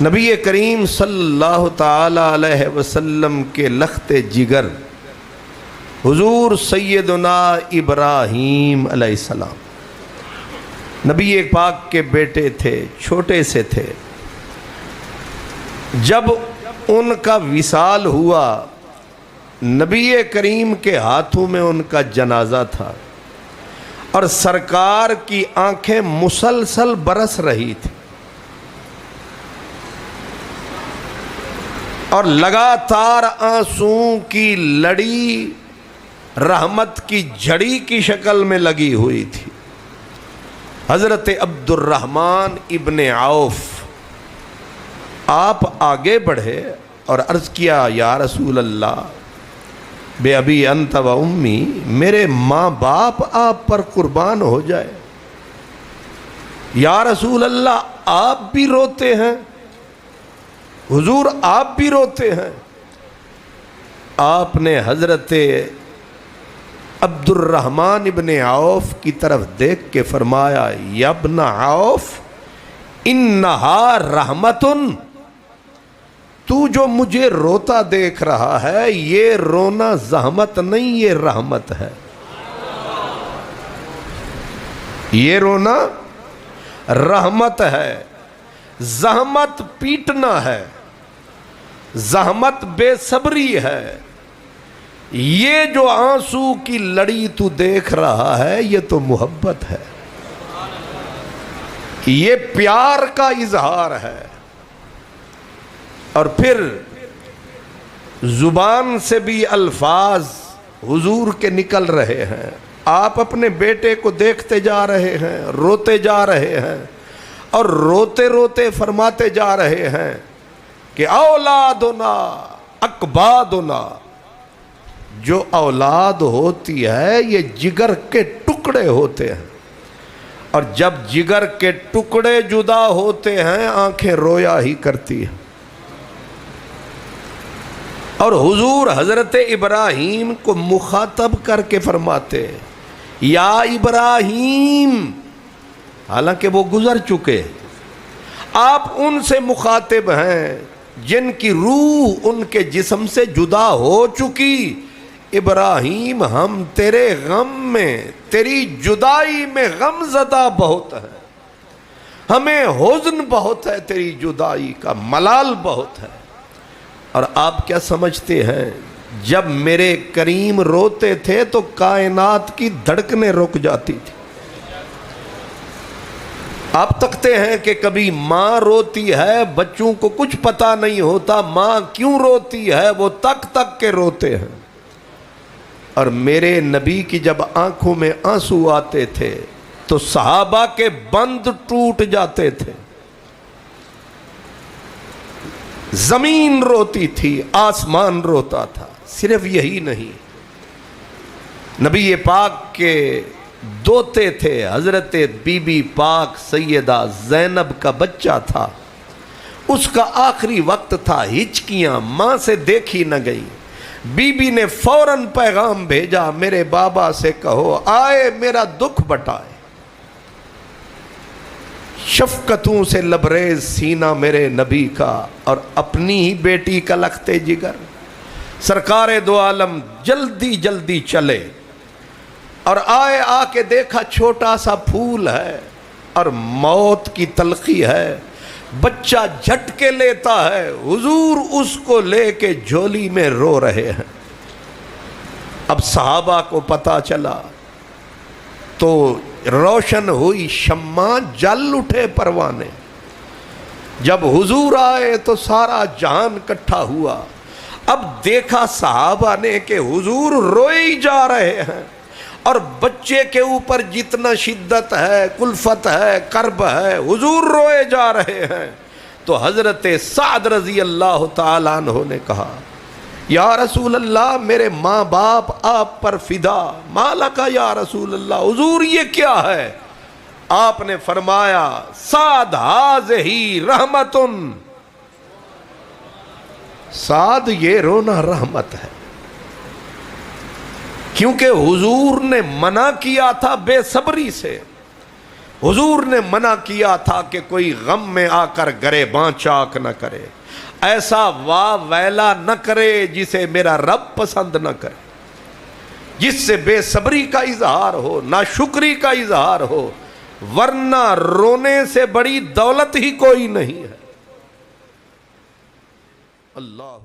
نبی کریم صلی اللہ تعالی علیہ وسلم کے لخت جگر حضور سیدنا ابراہیم علیہ السلام نبی پاک کے بیٹے تھے، چھوٹے سے تھے۔ جب ان کا وصال ہوا، نبی کریم کے ہاتھوں میں ان کا جنازہ تھا اور سرکار کی آنکھیں مسلسل برس رہی تھی اور لگاتار آنسوں کی لڑی رحمت کی جھڑی کی شکل میں لگی ہوئی تھی۔ حضرت عبد الرحمن ابن عوف آپ آگے بڑھے اور عرض کیا، یا رسول اللہ، بے ابی انت و امی، میرے ماں باپ آپ پر قربان ہو جائے۔ یا رسول اللہ، آپ بھی روتے ہیں؟ حضور آپ بھی روتے ہیں؟ آپ نے حضرت عبد الرحمن ابن عوف کی طرف دیکھ کے فرمایا، یا ابن عوف انہا رحمتن، تو جو مجھے روتا دیکھ رہا ہے یہ رونا زحمت نہیں، یہ رحمت ہے۔ یہ رونا رحمت ہے۔ زحمت پیٹنا ہے، زحمت بے صبری ہے۔ یہ جو آنسو کی لڑی تو دیکھ رہا ہے یہ تو محبت ہے، یہ پیار کا اظہار ہے۔ اور پھر زبان سے بھی الفاظ حضور کے نکل رہے ہیں، آپ اپنے بیٹے کو دیکھتے جا رہے ہیں، روتے جا رہے ہیں اور روتے روتے فرماتے جا رہے ہیں کہ اولادنا اکبادنا، جو اولاد ہوتی ہے یہ جگر کے ٹکڑے ہوتے ہیں، اور جب جگر کے ٹکڑے جدا ہوتے ہیں آنکھیں رویا ہی کرتی ہیں۔ اور حضور حضرت ابراہیم کو مخاطب کر کے فرماتے، یا ابراہیم، حالانکہ وہ گزر چکے، آپ ان سے مخاطب ہیں جن کی روح ان کے جسم سے جدا ہو چکی۔ ابراہیم، ہم تیرے غم میں، تیری جدائی میں غم زدہ بہت ہے، ہمیں حزن بہت ہے، تیری جدائی کا ملال بہت ہے۔ اور آپ کیا سمجھتے ہیں، جب میرے کریم روتے تھے تو کائنات کی دھڑکنیں رک جاتی تھی۔ آپ تکتے ہیں کہ کبھی ماں روتی ہے، بچوں کو کچھ پتہ نہیں ہوتا ماں کیوں روتی ہے، وہ تک تک کے روتے ہیں۔ اور میرے نبی کی جب آنکھوں میں آنسو آتے تھے تو صحابہ کے بند ٹوٹ جاتے تھے، زمین روتی تھی، آسمان روتا تھا۔ صرف یہی نہیں، نبی پاک کے دوتے تھے، حضرت بی بی پاک سیدہ زینب کا بچہ تھا، اس کا آخری وقت تھا، ہچکیاں ماں سے دیکھی نہ گئی۔ بی بی نے فوراً پیغام بھیجا، میرے بابا سے کہو آئے میرا دکھ بٹائے۔ شفقتوں سے لبریز سینہ میرے نبی کا اور اپنی ہی بیٹی کا لختے جگر۔ سرکار دو عالم جلدی جلدی چلے اور آئے، آ کے دیکھا چھوٹا سا پھول ہے اور موت کی تلخی ہے، بچہ جھٹکے لیتا ہے، حضور اس کو لے کے جھولی میں رو رہے ہیں۔ اب صحابہ کو پتہ چلا تو روشن ہوئی شمع، جل اٹھے پروانے۔ جب حضور آئے تو سارا جہان اکٹھا ہوا۔ اب دیکھا صحابہ نے کہ حضور روئے ہی جا رہے ہیں، اور بچے کے اوپر جتنا شدت ہے، کلفت ہے، کرب ہے، حضور روئے جا رہے ہیں۔ تو حضرت سعد رضی اللہ تعالیٰ عنہ نے کہا، یا رسول اللہ، میرے ماں باپ آپ پر فدا، مالکا یا رسول اللہ، حضور یہ کیا ہے؟ آپ نے فرمایا، سعد ھذہ رحمتن، سعد یہ رونا رحمت ہے، کیونکہ حضور نے منع کیا تھا بے صبری سے۔ حضور نے منع کیا تھا کہ کوئی غم میں آ کر گریباں چاک نہ کرے، ایسا واہ ویلا نہ کرے جسے میرا رب پسند نہ کرے، جس سے بے صبری کا اظہار ہو، ناشکری کا اظہار ہو، ورنہ رونے سے بڑی دولت ہی کوئی نہیں ہے۔ اللہ